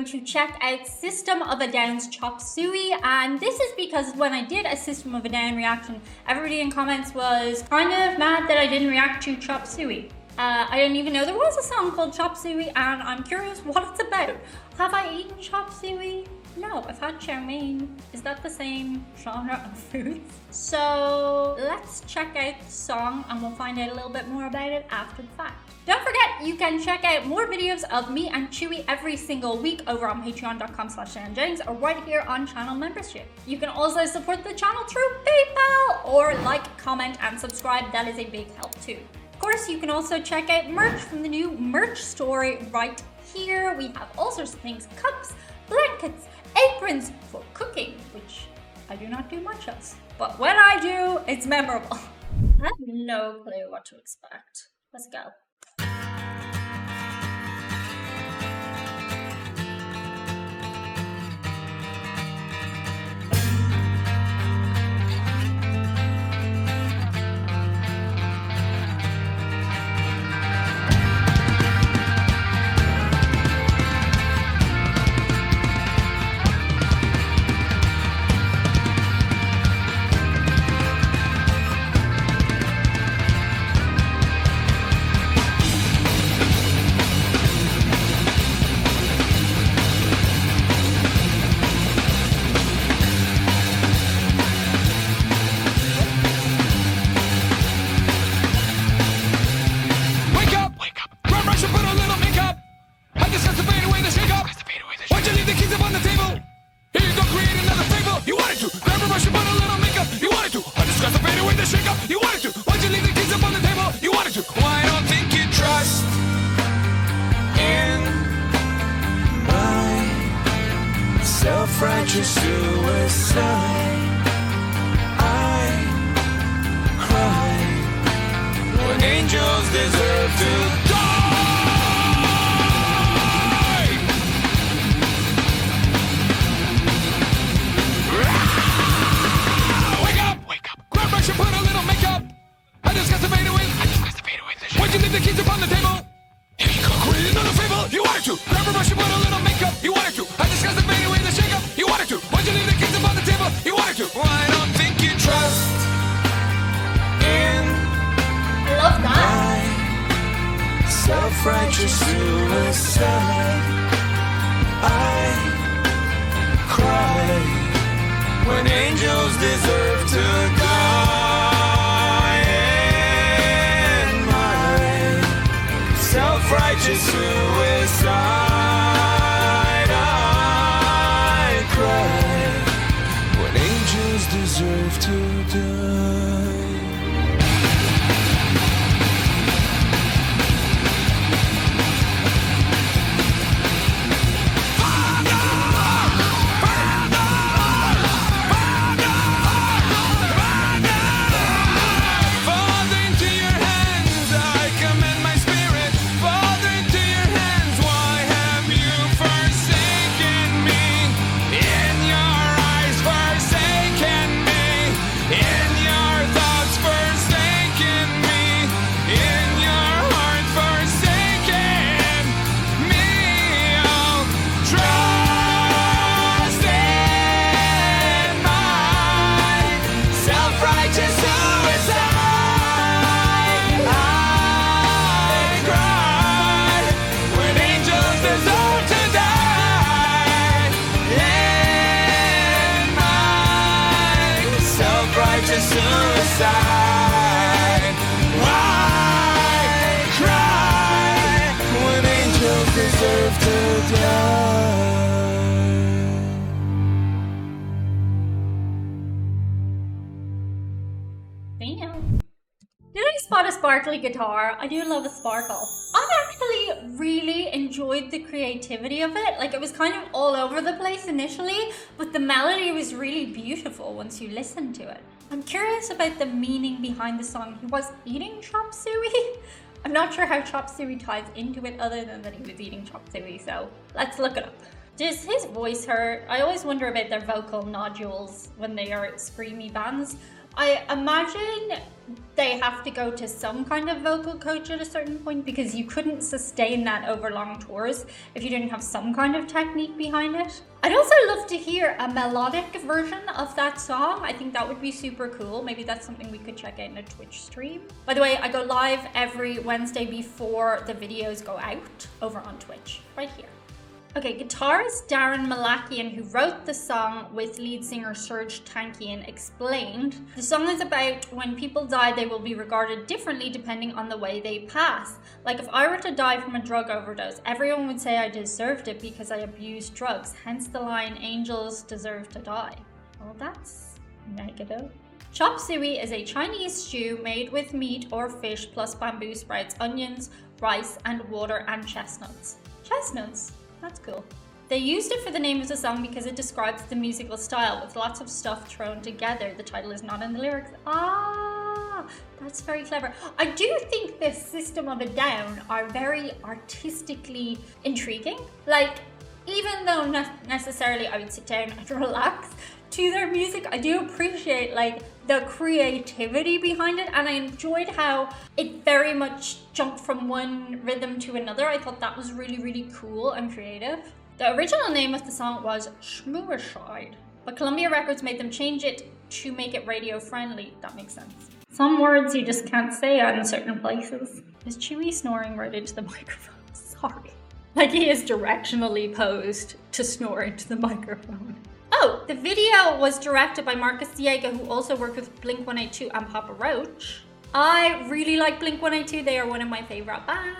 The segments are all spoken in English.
to check out System of a Down's Chop Suey, and this is because when I did a System of a Down reaction, everybody in comments was kind of mad that I didn't react to Chop Suey. I didn't even know there was a song called Chop Suey, and I'm curious what it's about. Have I eaten Chop Suey? No, I've had chow mein. Is that the same genre of foods? So let's check out the song and we'll find out a little bit more about it after the fact. Don't forget, you can check out more videos of me and Chewy every single week over on patreon.com/Jennings or right here on channel membership. You can also support the channel through PayPal or like, comment, and subscribe. That is a big help too. Of course, you can also check out merch from the new merch store right here. We have all sorts of things: cups, blankets, aprons for cooking, which I do not do much of. But when I do, it's memorable. I have no clue what to expect. Let's go. Self-righteous suicide. I cry when angels deserve to die. Wake up, wake up. Grab brush and put a little makeup. I just got to fade away. Why'd you leave the keys upon the table? Here you go, create another fable. You wanted to. Grab a brush and put a little makeup. You wanted to. I just got to fade away the shake up. You wanted to. Why'd you leave the keys upon the table? You wanted to. Well, I don't think you trust in I love that. self-righteous suicide. I cry when angels deserve to die. In my self-righteous suicide, I cry when angels deserve to die. Suicide. Why cry when angels deserve to die? Damn. Did I spot a sparkly guitar? I do love a sparkle. I actually really enjoyed the creativity of it. Like, it was kind of all over the place initially, but the melody was really beautiful once you listen to it. I'm curious about the meaning behind the song. He was eating chop suey? I'm not sure how chop suey ties into it other than that he was eating chop suey, so let's look it up. Does his voice hurt? I always wonder about their vocal nodules when they are screamy bands. I imagine they have to go to some kind of vocal coach at a certain point, because you couldn't sustain that over long tours if you didn't have some kind of technique behind it. I'd also love to hear a melodic version of that song. I think that would be super cool. Maybe that's something we could check out in a Twitch stream. By the way, I go live every Wednesday before the videos go out over on Twitch, right here. Okay, guitarist Darren Malakian, who wrote the song with lead singer Serge Tankian, explained, the song is about when people die, they will be regarded differently depending on the way they pass. Like if I were to die from a drug overdose, everyone would say I deserved it because I abused drugs, hence the line, angels deserve to die. Well, that's negative. Chop suey is a Chinese stew made with meat or fish plus bamboo sprouts, onions, rice, and water and chestnuts. Chestnuts? That's cool. They used it for the name of the song because it describes the musical style with lots of stuff thrown together. The title is not in the lyrics. Ah, that's very clever. I do think the System of a Down are very artistically intriguing. Like, even though not necessarily I would sit down and relax to their music, I do appreciate like the creativity behind it, and I enjoyed how it very much jumped from one rhythm to another. I thought that was really, really cool and creative. The original name of the song was Schmooerscheid, but Columbia Records made them change it to make it radio friendly. That makes sense. Some words you just can't say in certain places. Is Chewy snoring right into the microphone? Sorry. Like he is directionally posed to snore into the microphone. Oh, the video was directed by Marcus Diego, who also worked with Blink-182 and Papa Roach. I really like Blink-182. They are one of my favorite bands.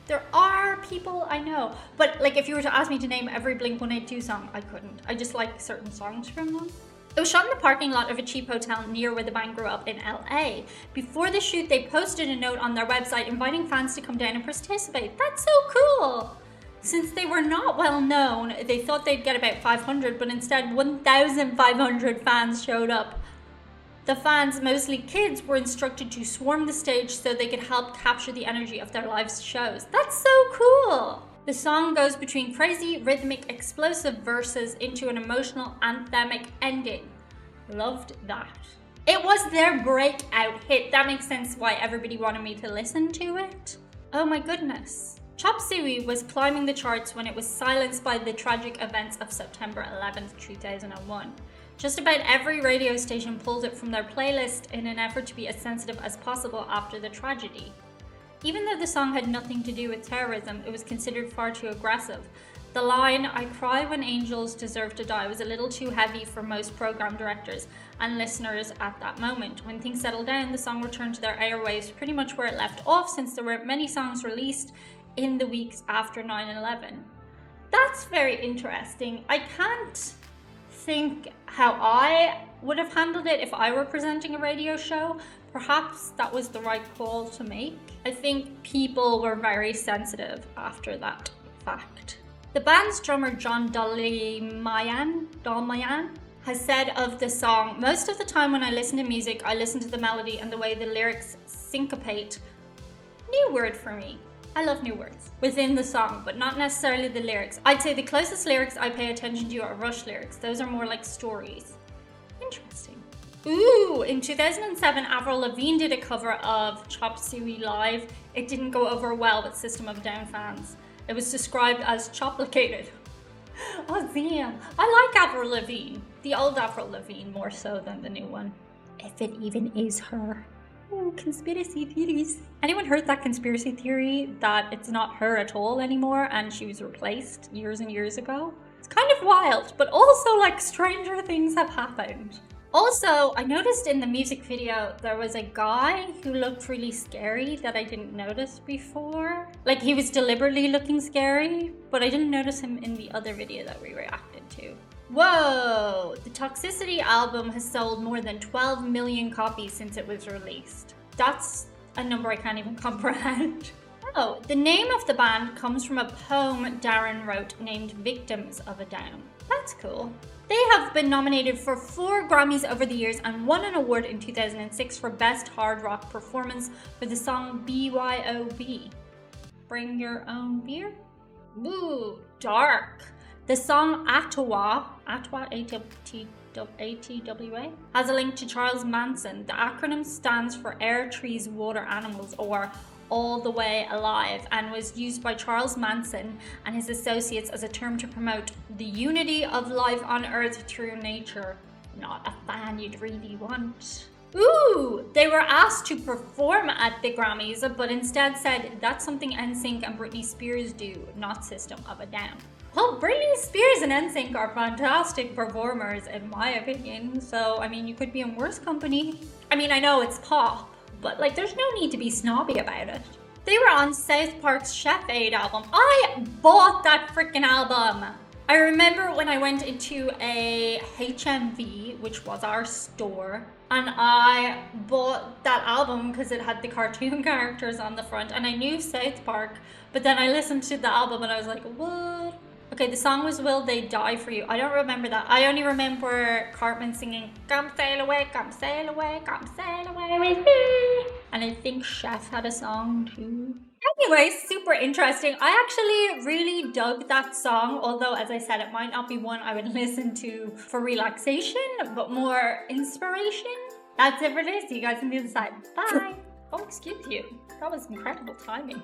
There are people I know, but like if you were to ask me to name every Blink-182 song, I couldn't. I just like certain songs from them. It was shot in the parking lot of a cheap hotel near where the band grew up in LA. Before the shoot, they posted a note on their website inviting fans to come down and participate. That's so cool! Since they were not well known, they thought they'd get about 500, but instead 1,500 fans showed up. The fans, mostly kids, were instructed to swarm the stage so they could help capture the energy of their live shows. That's so cool! The song goes between crazy, rhythmic, explosive verses into an emotional, anthemic ending. Loved that. It was their breakout hit. That makes sense why everybody wanted me to listen to it. Oh my goodness. Chop Suey was climbing the charts when it was silenced by the tragic events of September 11th, 2001. Just about every radio station pulled it from their playlist in an effort to be as sensitive as possible after the tragedy. Even though the song had nothing to do with terrorism, it was considered far too aggressive. The line, "I cry when angels deserve to die," was a little too heavy for most program directors and listeners at that moment. When things settled down, the song returned to their airwaves pretty much where it left off, since there weren't many songs released in the weeks after 9/11. That's very interesting. I can't think how I would have handled it if I were presenting a radio show. Perhaps that was the right call to make. I think people were very sensitive after that fact. The band's drummer John Dalmayan has said of the song, "Most of the time when I listen to music, I listen to the melody and the way the lyrics syncopate." New word for me. I love new words within the song, but not necessarily the lyrics. I'd say the closest lyrics I pay attention to are Rush lyrics. Those are more like stories. Interesting. Ooh, in 2007, Avril Lavigne did a cover of Chop Suey live. It didn't go over well with System of a Down fans. It was described as choplicated. Oh damn. I like Avril Lavigne. The old Avril Lavigne more so than the new one. If it even is her. Ooh, conspiracy theories. Anyone heard that conspiracy theory that it's not her at all anymore and she was replaced years and years ago? It's kind of wild, but also like stranger things have happened. Also, I noticed in the music video there was a guy who looked really scary that I didn't notice before. Like he was deliberately looking scary, but I didn't notice him in the other video that we reacted to. Whoa! The Toxicity album has sold more than 12 million copies since it was released. That's a number I can't even comprehend. Oh, the name of the band comes from a poem Darren wrote named Victims of a Down. That's cool. They have been nominated for 4 Grammys over the years and won an award in 2006 for Best Hard Rock Performance for the song BYOB. Bring Your Own Beer? Ooh, dark. The song Atwa, A-T-W-A, ATWA, has a link to Charles Manson. The acronym stands for Air, Trees, Water, Animals, or All the Way Alive, and was used by Charles Manson and his associates as a term to promote the unity of life on Earth through nature. Not a fan you'd really want. Ooh, they were asked to perform at the Grammys, but instead said that's something NSYNC and Britney Spears do, not System of a Down. Well, Britney Spears and NSYNC are fantastic performers in my opinion, so I mean, you could be in worse company. I mean, I know it's pop, but like there's no need to be snobby about it. They were on South Park's Chef Aid album. I bought that freaking album. I remember when I went into a HMV, which was our store, and I bought that album because it had the cartoon characters on the front, and I knew South Park, but then I listened to the album and I was like, what? Okay, the song was Will They Die For You. I don't remember that. I only remember Cartman singing, come sail away, come sail away, come sail away with me. And I think Chef had a song too. Anyway, super interesting. I actually really dug that song, although as I said, it might not be one I would listen to for relaxation, but more inspiration. That's it for this. See you guys on the other side. Bye. Oh, excuse you. That was incredible timing.